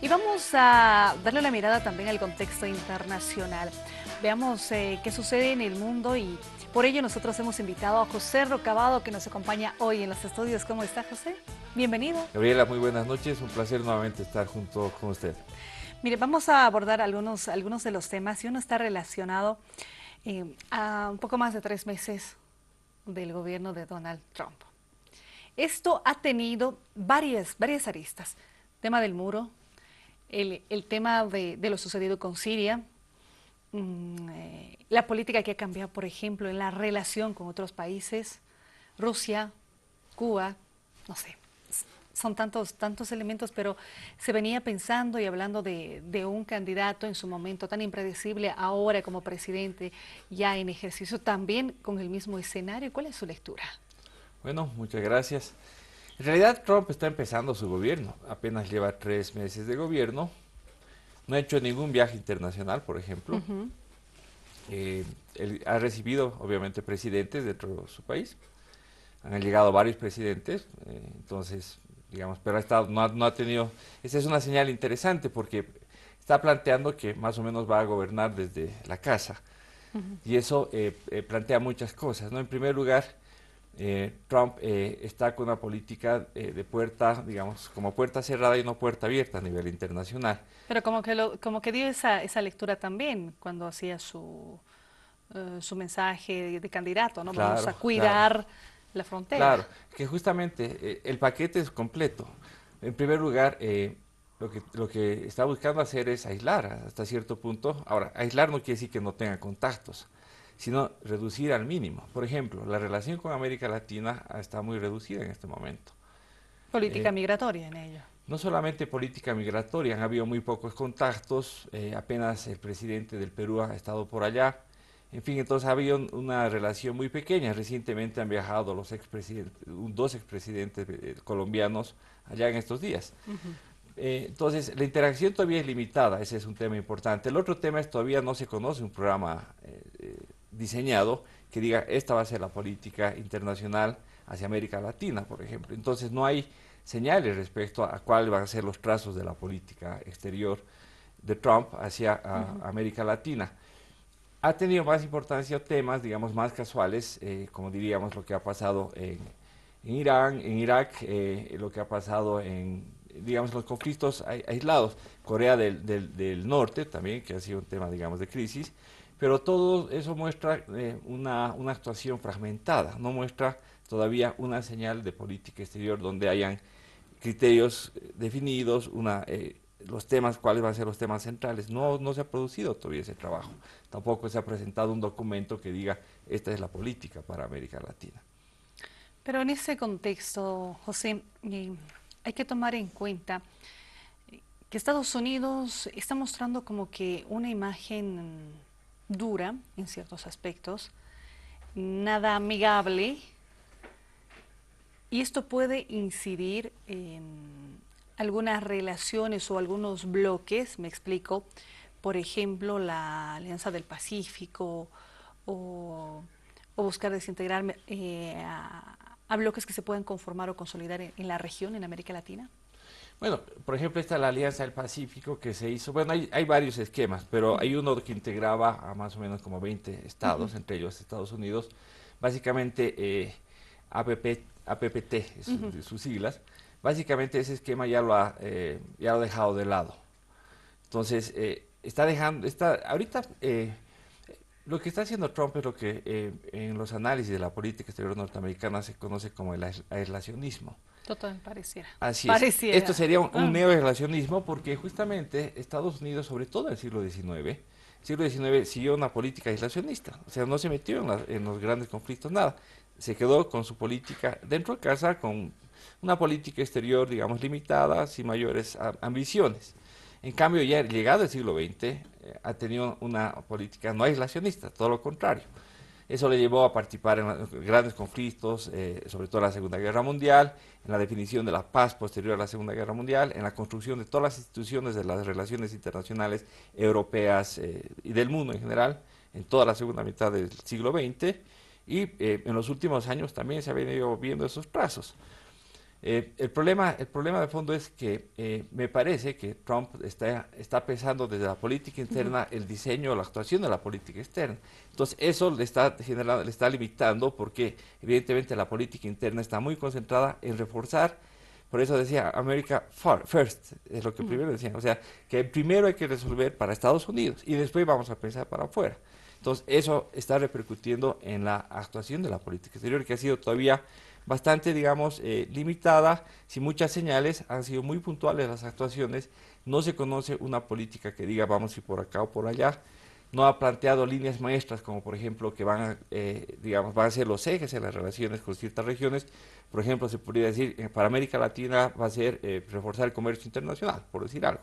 Y vamos a darle una mirada también al contexto internacional. Veamos qué sucede en el mundo y por ello nosotros hemos invitado a José Rocabado que nos acompaña hoy en los estudios. ¿Cómo está, José? Bienvenido. Gabriela, muy buenas noches, un placer nuevamente estar junto con usted. Mire, vamos a abordar algunos de los temas y uno está relacionado a un poco más de 3 meses del gobierno de Donald Trump. Esto ha tenido varias aristas. Tema del muro, el tema de lo sucedido con Siria, la política que ha cambiado, por ejemplo, en la relación con otros países, Rusia, Cuba, no sé, son tantos elementos, pero se venía pensando y hablando de un candidato en su momento tan impredecible, ahora como presidente, ya en ejercicio, también con el mismo escenario. ¿Cuál es su lectura? Bueno, muchas gracias. En realidad Trump está empezando su gobierno, apenas lleva 3 meses de gobierno, no ha hecho ningún viaje internacional, por ejemplo. Ujú. Él ha recibido, obviamente, presidentes dentro de su país, han llegado varios presidentes, entonces, digamos, pero no ha tenido, esa es una señal interesante porque está planteando que más o menos va a gobernar desde la casa. Y eso plantea muchas cosas, ¿no? En primer lugar, Trump está con una política de puerta, digamos, como puerta cerrada y no puerta abierta a nivel internacional. Pero como que dio esa lectura también cuando hacía su mensaje de candidato, ¿no? Vamos a Claro, claro, cuidar la frontera. claro, que justamente el paquete es completo. En primer lugar, lo que está buscando hacer es aislar hasta cierto punto. Ahora, aislar no quiere decir que no tenga contactos, sino reducir al mínimo. Por ejemplo, la relación con América Latina está muy reducida en este momento. Política Eh, migratoria en ello. No solamente política migratoria, han habido muy pocos contactos, apenas el presidente del Perú ha estado por allá, en fin, entonces ha habido una relación muy pequeña. Recientemente han viajado los dos expresidentes colombianos allá en estos días. Ujú. Entonces, la interacción todavía es limitada, ese es un tema importante. El otro tema es todavía no se conoce un programa diseñado que diga esta va a ser la política internacional hacia América Latina, por ejemplo. Entonces, no hay señales respecto a cuáles van a ser los trazos de la política exterior de Trump hacia Ujú. América Latina. Ha tenido más importancia temas, digamos, más casuales, como diríamos lo que ha pasado en Irán, en Irak, lo que ha pasado en, digamos, los conflictos aislados, Corea del Norte también, que ha sido un tema, digamos, de crisis, pero todo eso muestra una actuación fragmentada, no muestra todavía una señal de política exterior donde hayan criterios definidos, los temas, cuáles van a ser los temas centrales. No se ha producido todavía ese trabajo. Tampoco se ha presentado un documento que diga esta es la política para América Latina. Pero en ese contexto, José, hay que tomar en cuenta que Estados Unidos está mostrando como que una imagen dura en ciertos aspectos, nada amigable, y esto puede incidir en algunas relaciones o algunos bloques, me explico, por ejemplo, la Alianza del Pacífico o buscar desintegrar a bloques que se pueden conformar o consolidar en la región, en América Latina. Bueno, por ejemplo, está la Alianza del Pacífico que se hizo. Bueno, hay varios esquemas, pero hay uno que integraba a más o menos como 20 Ujú. estados, entre ellos Estados Unidos. Básicamente, APPT, Ujú. de sus siglas. Básicamente ese esquema ya lo ha dejado de lado. Entonces, ahorita lo que está haciendo Trump es lo que en los análisis de la política exterior norteamericana se conoce como el aislacionismo. Total, pareciera. Así es. Esto Pareciera. sería un Ah. neorelacionismo porque justamente Estados Unidos, sobre todo en el siglo XIX siguió una política aislacionista. O sea, no se metió en los grandes conflictos, nada. Se quedó con su política dentro de casa, con una política exterior, digamos, limitada, sin mayores ambiciones. En cambio, ya llegado el siglo XX, ha tenido una política no aislacionista, todo lo contrario. Eso le llevó a participar en los grandes conflictos, sobre todo en la Segunda Guerra Mundial, en la definición de la paz posterior a la Segunda Guerra Mundial, en la construcción de todas las instituciones de las relaciones internacionales europeas y del mundo en general, en toda la segunda mitad del siglo XX, y en los últimos años también se han venido viendo esos trazos. El problema de fondo es que me parece que Trump está pensando desde la política Ujú. interna el diseño o la actuación de la política externa. Entonces eso le está generando, le está limitando porque evidentemente la política interna está muy concentrada en reforzar. Por eso decía America First, es lo que Ujú. primero decían. O sea, que primero hay que resolver para Estados Unidos y después vamos a pensar para afuera. Entonces eso está repercutiendo en la actuación de la política exterior, que ha sido todavía bastante, digamos, limitada, sin muchas señales, han sido muy puntuales las actuaciones, no se conoce una política que diga vamos a ir por acá o por allá, no ha planteado líneas maestras como por ejemplo que van a, digamos, van a ser los ejes en las relaciones con ciertas regiones, por ejemplo se podría decir para América Latina va a ser reforzar el comercio internacional, por decir algo.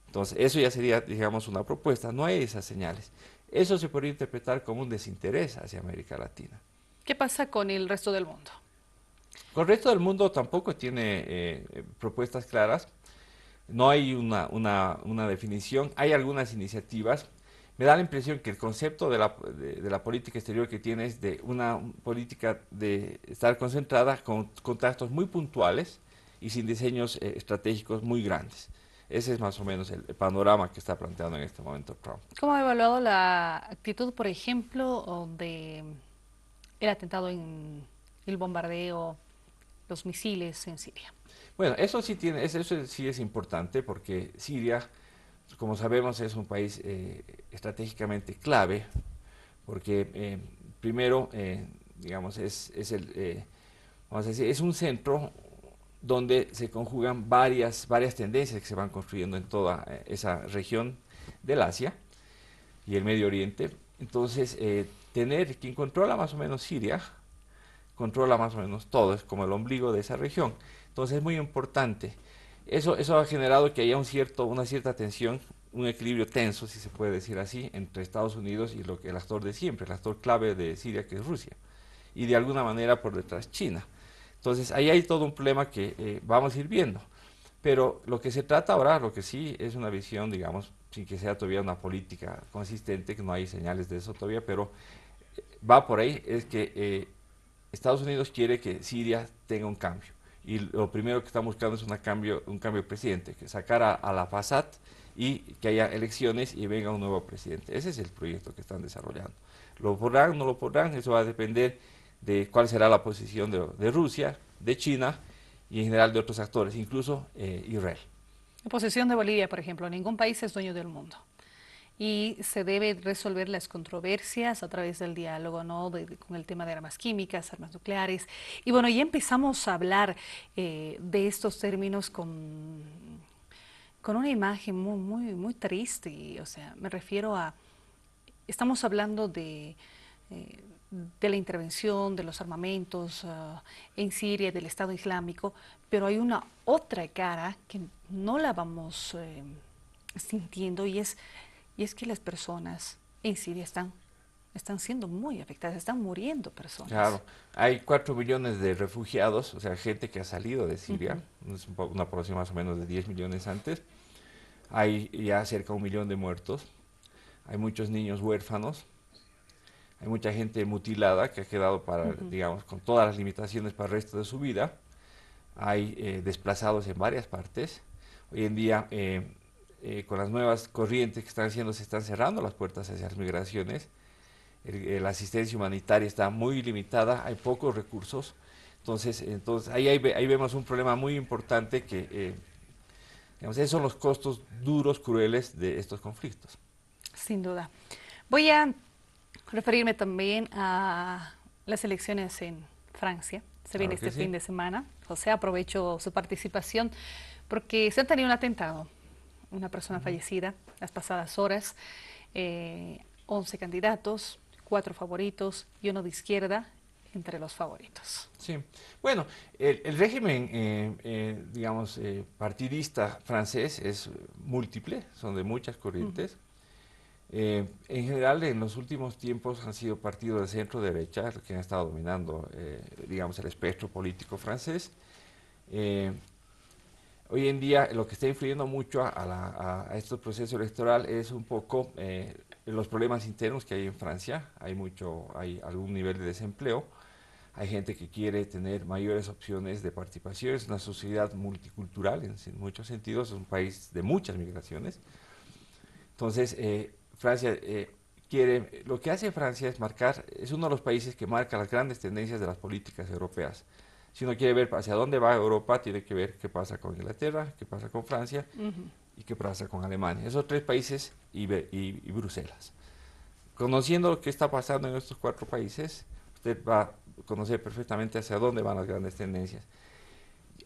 Entonces eso ya sería, digamos, una propuesta, no hay esas señales. Eso se podría interpretar como un desinterés hacia América Latina. ¿Qué pasa con el resto del mundo? Con el resto del mundo tampoco tiene propuestas claras, no hay una definición, hay algunas iniciativas. Me da la impresión que el concepto de la política exterior que tiene es de una política de estar concentrada con contactos muy puntuales y sin diseños estratégicos muy grandes. Ese es más o menos el panorama que está planteando en este momento Trump. ¿Cómo ha evaluado la actitud, por ejemplo, o de el atentado en el bombardeo, los misiles en Siria? Bueno, eso sí tiene, eso sí es importante porque Siria, como sabemos, es un país estratégicamente clave porque primero, digamos, vamos a decir, es un centro donde se conjugan varias tendencias que se van construyendo en toda esa región del Asia y el Medio Oriente. Entonces, tener quien controla más o menos Siria, controla más o menos todo, es como el ombligo de esa región. Entonces, es muy importante. Eso ha generado que haya una cierta tensión, un equilibrio tenso, si se puede decir así, entre Estados Unidos y el actor de siempre, el actor clave de Siria, que es Rusia, y de alguna manera por detrás China. Entonces, ahí hay todo un problema que vamos a ir viendo. Pero lo que se trata ahora, lo que sí es una visión, digamos, sin que sea todavía una política consistente, que no hay señales de eso todavía, pero va por ahí, es que Estados Unidos quiere que Siria tenga un cambio. Y lo primero que están buscando es un cambio de presidente, que sacar a la Fasad y que haya elecciones y venga un nuevo presidente. Ese es el proyecto que están desarrollando. ¿Lo podrán, no lo podrán? Eso va a depender de cuál será la posición de Rusia, de China y en general de otros actores, incluso Israel. La posición de Bolivia, por ejemplo, ningún país es dueño del mundo. Y se debe resolver las controversias a través del diálogo, ¿no? Con el tema de armas químicas, armas nucleares. Y bueno, ya empezamos a hablar de estos términos con una imagen muy triste. O sea, me refiero a, estamos hablando eh, de la intervención, de los armamentos en Siria, del Estado Islámico, pero hay una otra cara que no la vamos sintiendo y es que las personas en Siria están siendo muy afectadas, están muriendo personas. Claro, hay 4 millones de refugiados, o sea, gente que ha salido de Siria, Ujú. es una población más o menos de 10 millones antes. Hay ya cerca de 1 millón de muertos, hay muchos niños huérfanos, hay mucha gente mutilada que ha quedado para, Ujú. digamos, con todas las limitaciones para el resto de su vida. Hay desplazados en varias partes. Hoy en día, con las nuevas corrientes que están haciendo, se están cerrando las puertas hacia las migraciones. La asistencia humanitaria está muy limitada, hay pocos recursos. Entonces ahí vemos un problema muy importante que, digamos, esos son los costos duros, crueles de estos conflictos. Sin duda. Voy a referirme también a las elecciones en Francia. Se viene Claro que este sí. fin de semana. José, aprovecho su participación porque se ha tenido un atentado, una persona Ujú. fallecida las pasadas horas, 11 candidatos, 4 favoritos y uno de izquierda entre los favoritos. Sí, bueno, el régimen, digamos, partidista francés es múltiple, son de muchas Ujú. corrientes. En general, en los últimos tiempos han sido partidos de centro derecha los que han estado dominando, digamos, el espectro político francés. Eh, Hoy en día, lo que está influyendo mucho a estos procesos electorales es un poco los problemas internos que hay en Francia. Hay algún nivel de desempleo, hay gente que quiere tener mayores opciones de participación, es una sociedad multicultural en muchos sentidos, es un país de muchas migraciones. Entonces, Francia lo que hace Francia es es uno de los países que marca las grandes tendencias de las políticas europeas. Si uno quiere ver hacia dónde va Europa, tiene que ver qué pasa con Inglaterra, qué pasa con Francia y qué pasa con Alemania. Esos tres países y Bruselas. Conociendo lo que está pasando en estos cuatro países, usted va a conocer perfectamente hacia dónde van las grandes tendencias.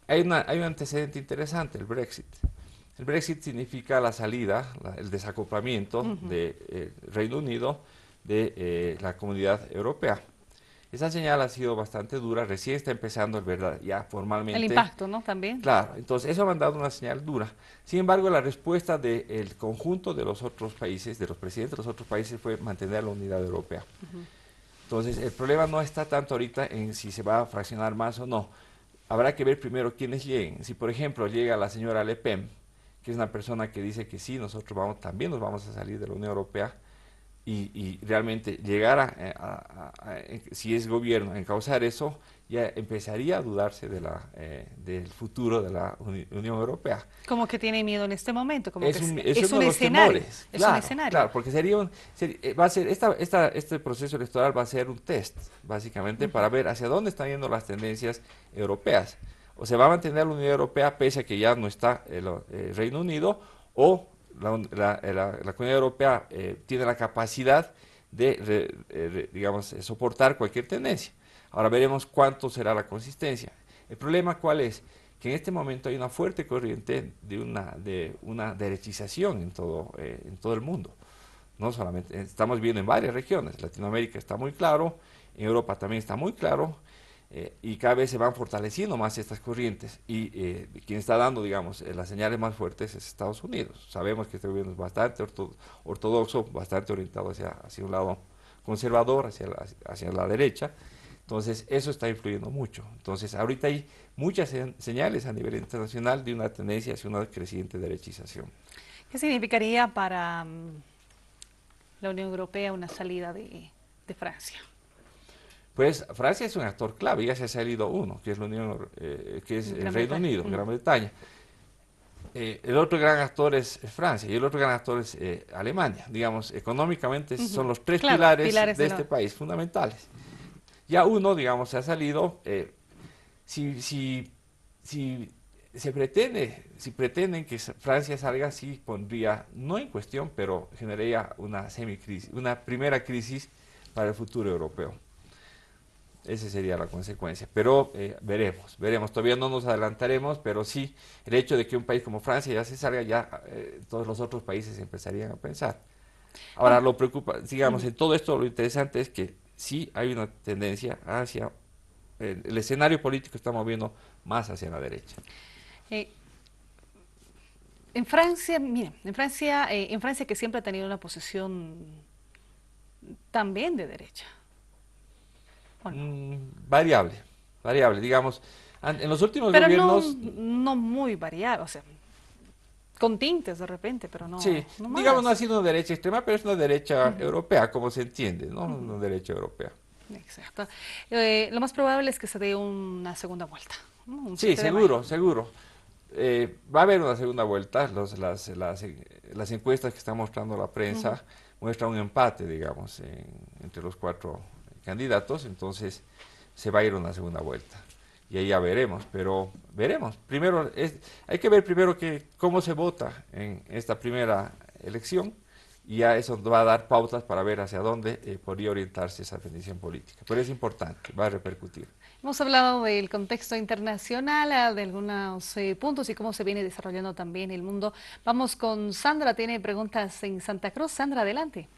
Hay un antecedente interesante, el Brexit. El Brexit significa la salida, el desacoplamiento del Reino Unido de la Comunidad Europea. Esa señal ha sido bastante dura, recién está empezando el verdad, ya formalmente. El impacto, ¿no? También. Claro, entonces eso ha mandado una señal dura. Sin embargo, la respuesta del conjunto de los otros países, de los presidentes de los otros países, fue mantener la unidad europea. Entonces, el problema no está tanto ahorita en si se va a fraccionar más o no. Habrá que ver primero quiénes lleguen. Si, por ejemplo, llega la señora Le Pen, que es una persona que dice que sí, nosotros también nos vamos a salir de la Unión Europea, y realmente llegar si es gobierno, a encauzar eso, ya empezaría a dudarse del futuro de la Unión Europea. Como que tiene miedo en este momento, como Es que un es un de los escenario. temores. Es Claro, un escenario. claro, porque va a ser este proceso electoral va a ser un test, básicamente, para ver hacia dónde están yendo las tendencias europeas. O se va a mantener la Unión Europea pese a que ya no está el Reino Unido, o la Comunidad Europea tiene la capacidad de, digamos, soportar cualquier tendencia. Ahora veremos cuánto será la consistencia. El problema, ¿cuál es? Que en este momento hay una fuerte corriente de una derechización en todo el mundo. No solamente, estamos viendo en varias regiones, Latinoamérica está muy claro, en Europa también está muy claro, y cada vez se van fortaleciendo más estas corrientes, y quien está dando, digamos, las señales más fuertes es Estados Unidos. Sabemos que este gobierno es bastante ortodoxo, bastante orientado hacia un lado conservador, hacia la derecha. Entonces, eso está influyendo mucho. Entonces, ahorita hay muchas señales a nivel internacional de una tendencia hacia una creciente derechización. ¿Qué significaría para la Unión Europea una salida de Francia? Pues Francia es un actor clave, ya se ha salido uno, que es el Reino Unido, Gran Bretaña. El otro gran actor es Francia y el otro gran actor es Alemania. Digamos, económicamente son los tres pilares de este país fundamentales. Ya uno, digamos, se ha salido. Si pretenden que Francia salga, sí pondría, no en cuestión, pero generaría una semicrisis, una primera crisis para el futuro europeo. Esa sería la consecuencia, pero veremos, todavía no nos adelantaremos, pero sí, el hecho de que un país como Francia ya se salga, ya todos los otros países empezarían a pensar. Ahora, lo preocupa, digamos, en todo esto lo interesante es que sí hay una tendencia hacia, el escenario político está moviendo más hacia la derecha. En Francia, miren, en Francia que siempre ha tenido una posición también de derecha. No? Variable, digamos, en los últimos pero gobiernos... no muy variable, o sea, con tintes de repente, pero no. Sí, no digamos, no ha sido una derecha extrema, pero es una derecha europea, como se entiende, ¿no? Una derecha europea. Exacto. Lo más probable es que se dé una segunda vuelta, ¿no? Sí, seguro. Va a haber una segunda vuelta. Las encuestas que está mostrando la prensa muestran un empate, digamos, entre los cuatro candidatos, entonces se va a ir a una segunda vuelta. Y ahí ya veremos, pero veremos. Primero, hay que ver primero cómo se vota en esta primera elección, y ya eso va a dar pautas para ver hacia dónde podría orientarse esa definición política. Pero es importante, va a repercutir. Hemos hablado del contexto internacional, de algunos puntos y cómo se viene desarrollando también el mundo. Vamos con Sandra, tiene preguntas en Santa Cruz. Sandra, adelante.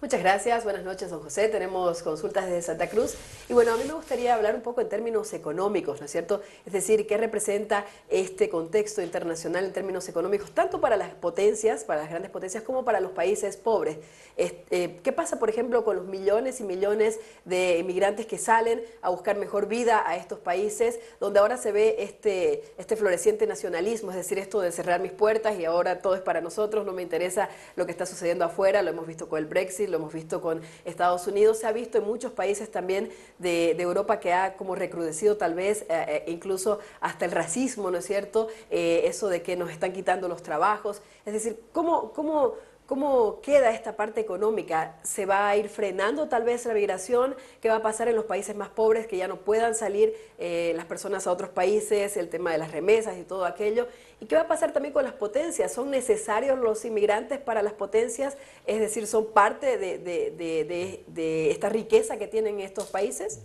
Muchas gracias, buenas noches, don José. Tenemos consultas desde Santa Cruz. Y bueno, a mí me gustaría hablar un poco en términos económicos, ¿no es cierto? Es decir, ¿qué representa este contexto internacional en términos económicos, tanto para las potencias, para las grandes potencias, como para los países pobres? ¿Qué pasa, por ejemplo, con los millones y millones de inmigrantes que salen a buscar mejor vida a estos países, donde ahora se ve este floreciente nacionalismo, es decir, esto de cerrar mis puertas y ahora todo es para nosotros, no me interesa lo que está sucediendo afuera, lo hemos visto con el Brexit, lo hemos visto con Estados Unidos, se ha visto en muchos países también de Europa que ha como recrudecido tal vez incluso hasta el racismo, ¿no es cierto? Eso de que nos están quitando los trabajos. Es decir, ¿cómo queda esta parte económica? ¿Se va a ir frenando tal vez la migración? ¿Qué va a pasar en los países más pobres que ya no puedan salir las personas a otros países? El tema de las remesas y todo aquello. ¿Y qué va a pasar también con las potencias? ¿Son necesarios los inmigrantes para las potencias? Es decir, ¿son parte de esta riqueza que tienen estos países?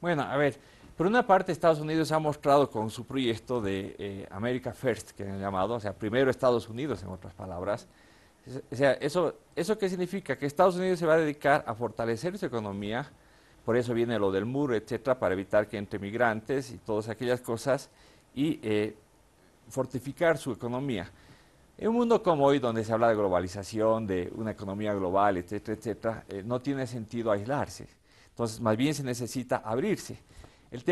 Bueno, a ver, por una parte Estados Unidos ha mostrado con su proyecto de America First, que han llamado, o sea, primero Estados Unidos, en otras palabras. O sea, ¿eso qué significa? Que Estados Unidos se va a dedicar a fortalecer su economía, por eso viene lo del muro, etcétera, para evitar que entre migrantes y todas aquellas cosas, y fortificar su economía. En un mundo como hoy, donde se habla de globalización, de una economía global, etcétera, etcétera, no tiene sentido aislarse. Entonces, más bien se necesita abrirse. El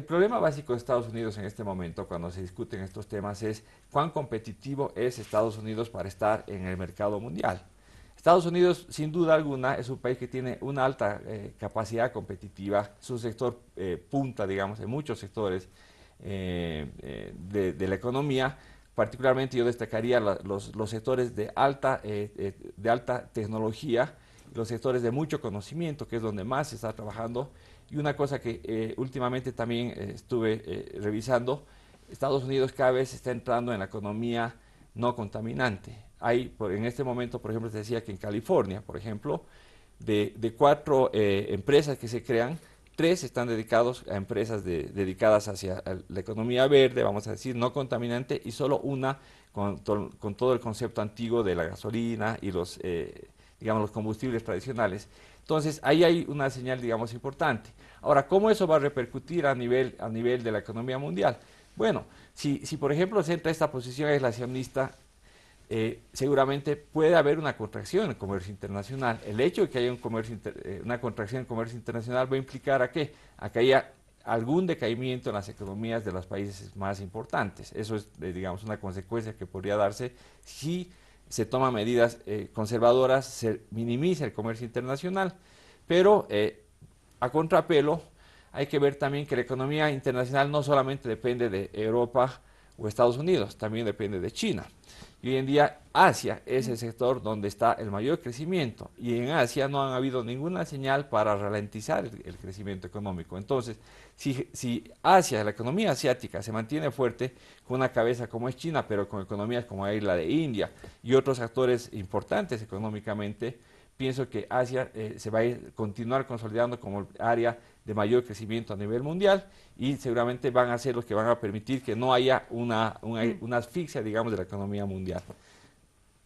problema básico de Estados Unidos en este momento, cuando se discuten estos temas, es cuán competitivo es Estados Unidos para estar en el mercado mundial. Estados Unidos, sin duda alguna, es un país que tiene una alta capacidad competitiva, es un sector punta, digamos, en muchos sectores de la economía. Particularmente yo destacaría los sectores de alta tecnología, los sectores de mucho conocimiento, que es donde más se está trabajando. Y una cosa que últimamente también estuve revisando, Estados Unidos cada vez está entrando en la economía no contaminante. En este momento, por ejemplo, se decía que en California, por ejemplo, de 4 empresas que se crean, 3 están dedicados a empresas dedicadas hacia la economía verde, vamos a decir, no contaminante, y solo una con todo el concepto antiguo de la gasolina y digamos, los combustibles tradicionales. Entonces, ahí hay una señal, digamos, importante. Ahora, ¿cómo eso va a repercutir a nivel de la economía mundial? Bueno, si por ejemplo se entra esta posición aislacionista, seguramente puede haber una contracción en el comercio internacional. El hecho de que haya una contracción en el comercio internacional va a implicar ¿a qué? A que haya algún decaimiento en las economías de los países más importantes. Eso es, digamos, una consecuencia que podría darse si se toman medidas conservadoras, se minimiza el comercio internacional, pero a contrapelo hay que ver también que la economía internacional no solamente depende de Europa o Estados Unidos, también depende de China. Y hoy en día Asia es el sector donde está el mayor crecimiento, y en Asia no han habido ninguna señal para ralentizar el crecimiento económico. Entonces, si Asia, la economía asiática, se mantiene fuerte con una cabeza como es China, pero con economías como la de India y otros actores importantes económicamente, pienso que Asia se va a continuar consolidando como área de mayor crecimiento a nivel mundial, y seguramente van a ser los que van a permitir que no haya una asfixia, digamos, de la economía mundial.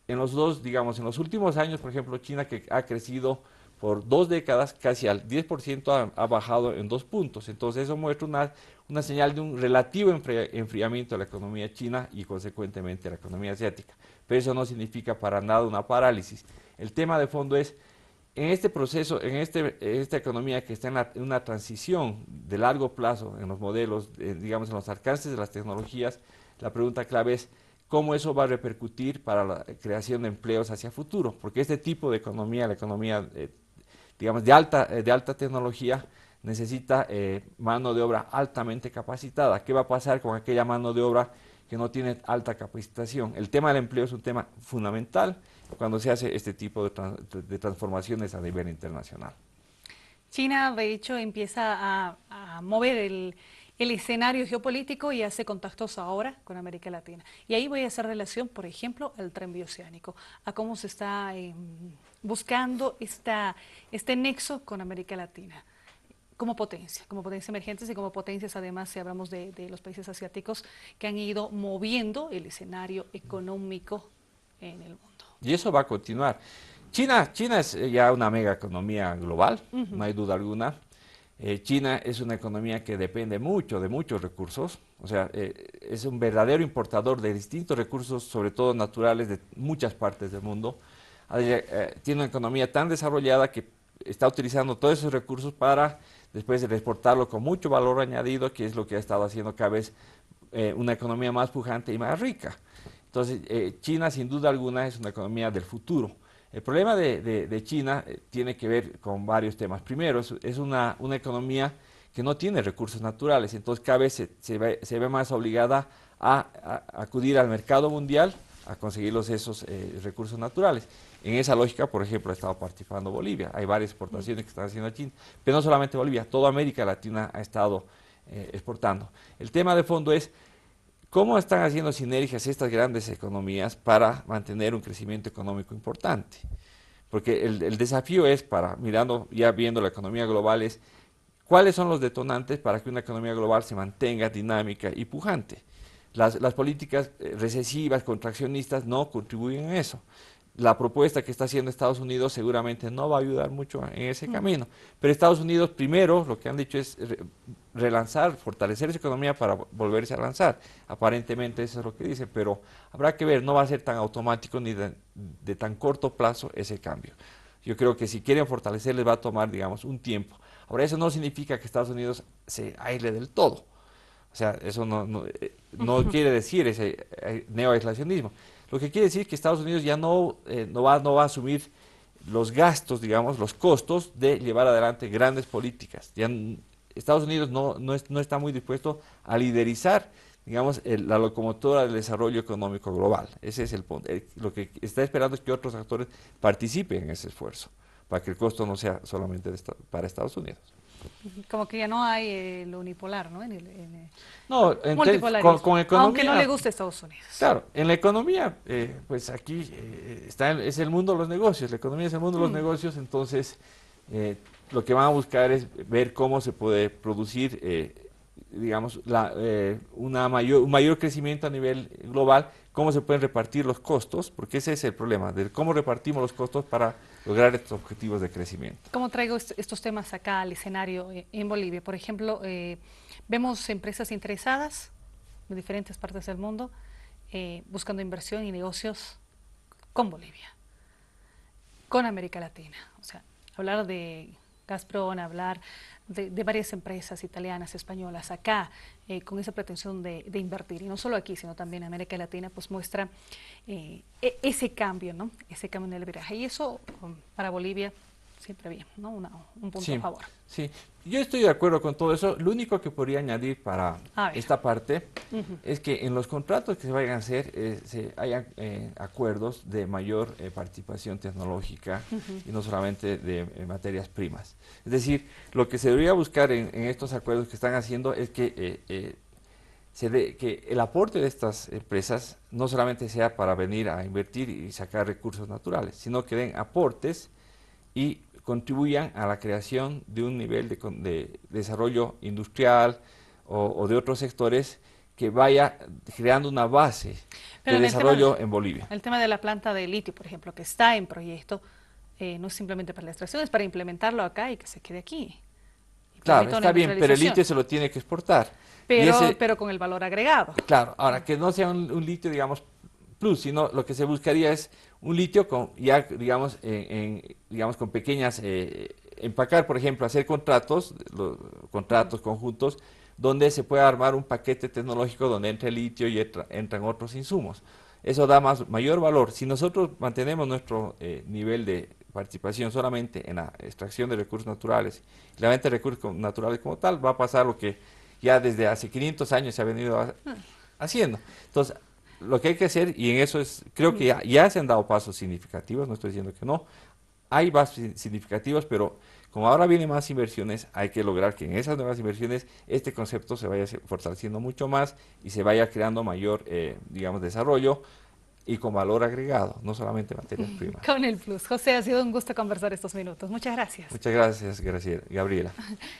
En los últimos años, por ejemplo, China, que ha crecido por 2 décadas, casi al 10% ha bajado en 2 puntos. Entonces eso muestra una señal de un relativo enfriamiento de la economía china y consecuentemente de la economía asiática. Pero eso no significa para nada una parálisis. El tema de fondo es, en este proceso, en esta economía que está en una transición de largo plazo en los modelos, digamos, en los alcances de las tecnologías, la pregunta clave es cómo eso va a repercutir para la creación de empleos hacia futuro, porque este tipo de economía, la economía, digamos, de alta tecnología, necesita mano de obra altamente capacitada. ¿Qué va a pasar con aquella mano de obra que no tiene alta capacitación? El tema del empleo es un tema fundamental cuando se hace este tipo de transformaciones a nivel internacional. China, de hecho, empieza a mover el escenario geopolítico y hace contactos ahora con América Latina. Y ahí voy a hacer relación, por ejemplo, al tren bioceánico, a cómo se está buscando este nexo con América Latina como potencia emergentes y como potencias, además, si hablamos de los países asiáticos que han ido moviendo el escenario económico en el mundo. Y eso va a continuar. China es ya una mega economía global, no hay duda alguna. China es una economía que depende mucho de muchos recursos, o sea, es un verdadero importador de distintos recursos, sobre todo naturales, de muchas partes del mundo. Tiene una economía tan desarrollada que está utilizando todos esos recursos para después de exportarlo con mucho valor añadido, que es lo que ha estado haciendo cada vez una economía más pujante y más rica. Entonces, China sin duda alguna es una economía del futuro. El problema de China tiene que ver con varios temas. Primero, es una economía que no tiene recursos naturales, entonces cada vez se ve más obligada a acudir al mercado mundial a conseguir esos recursos naturales. En esa lógica, por ejemplo, ha estado participando Bolivia. Hay varias exportaciones que están haciendo a China, pero no solamente Bolivia, toda América Latina ha estado exportando. El tema de fondo es cómo están haciendo sinergias estas grandes economías para mantener un crecimiento económico importante. Porque el desafío es, ya viendo la economía global, es cuáles son los detonantes para que una economía global se mantenga dinámica y pujante. Las políticas recesivas, contraccionistas, no contribuyen a eso. La propuesta que está haciendo Estados Unidos seguramente no va a ayudar mucho en ese camino. Pero Estados Unidos primero lo que han dicho es relanzar, fortalecer su economía para volverse a lanzar. Aparentemente eso es lo que dice, pero habrá que ver, no va a ser tan automático ni de tan corto plazo ese cambio. Yo creo que si quieren fortalecer les va a tomar, digamos, un tiempo. Ahora, eso no significa que Estados Unidos se aísle del todo. O sea, eso no quiere decir ese neoaislacionismo. Lo que quiere decir que Estados Unidos ya no va a asumir los gastos, digamos, los costos de llevar adelante grandes políticas. Estados Unidos no está muy dispuesto a liderizar, digamos, la locomotora del desarrollo económico global. Ese es el punto. Lo que está esperando es que otros actores participen en ese esfuerzo, para que el costo no sea solamente para Estados Unidos. Como que ya no hay lo unipolar, ¿no? No, multipolarismo, con economía, aunque no le guste a Estados Unidos. Claro, en la economía, pues aquí es el mundo de los negocios, la economía es el mundo de los negocios, entonces lo que van a buscar es ver cómo se puede producir, digamos, un mayor crecimiento a nivel global, cómo se pueden repartir los costos, porque ese es el problema, de cómo repartimos los costos para lograr estos objetivos de crecimiento. ¿Cómo traigo estos temas acá al escenario en Bolivia? Por ejemplo, vemos empresas interesadas de diferentes partes del mundo buscando inversión y negocios con Bolivia, con América Latina. O sea, hablar de Gazprom, hablar de varias empresas italianas, españolas, acá, con esa pretensión de invertir, y no solo aquí, sino también en América Latina, pues muestra ese cambio, ¿no? Ese cambio en el viraje. Y eso, para Bolivia, siempre bien, ¿no? Un punto a favor. Sí, yo estoy de acuerdo con todo eso. Lo único que podría añadir para esta parte es que en los contratos que se vayan a hacer hayan acuerdos de mayor participación tecnológica y no solamente de materias primas. Es decir, lo que se debería buscar en estos acuerdos que están haciendo es que que el aporte de estas empresas no solamente sea para venir a invertir y sacar recursos naturales, sino que den aportes y contribuyan a la creación de un nivel de desarrollo industrial o de otros sectores que vaya creando una base de desarrollo en Bolivia. El tema de la planta de litio, por ejemplo, que está en proyecto, no es simplemente para la extracción, es para implementarlo acá y que se quede aquí. Claro, está bien, pero el litio se lo tiene que exportar. Pero con el valor agregado. Claro, ahora que no sea un litio, digamos, plus, sino lo que se buscaría es un litio con ya, digamos, digamos con pequeñas, empacar, por ejemplo, hacer contratos conjuntos, donde se pueda armar un paquete tecnológico donde entre el litio y entran otros insumos. Eso da mayor valor. Si nosotros mantenemos nuestro nivel de participación solamente en la extracción de recursos naturales y la venta de recursos naturales como tal, va a pasar lo que ya desde hace 500 años se ha venido haciendo. Entonces, lo que hay que hacer, y en eso creo que ya se han dado pasos significativos, no estoy diciendo que no, hay pasos significativos, pero como ahora vienen más inversiones, hay que lograr que en esas nuevas inversiones este concepto se vaya fortaleciendo mucho más y se vaya creando mayor, digamos, desarrollo y con valor agregado, no solamente materias primas. Con el plus. José, ha sido un gusto conversar estos minutos. Muchas gracias. Muchas gracias, Gabriela.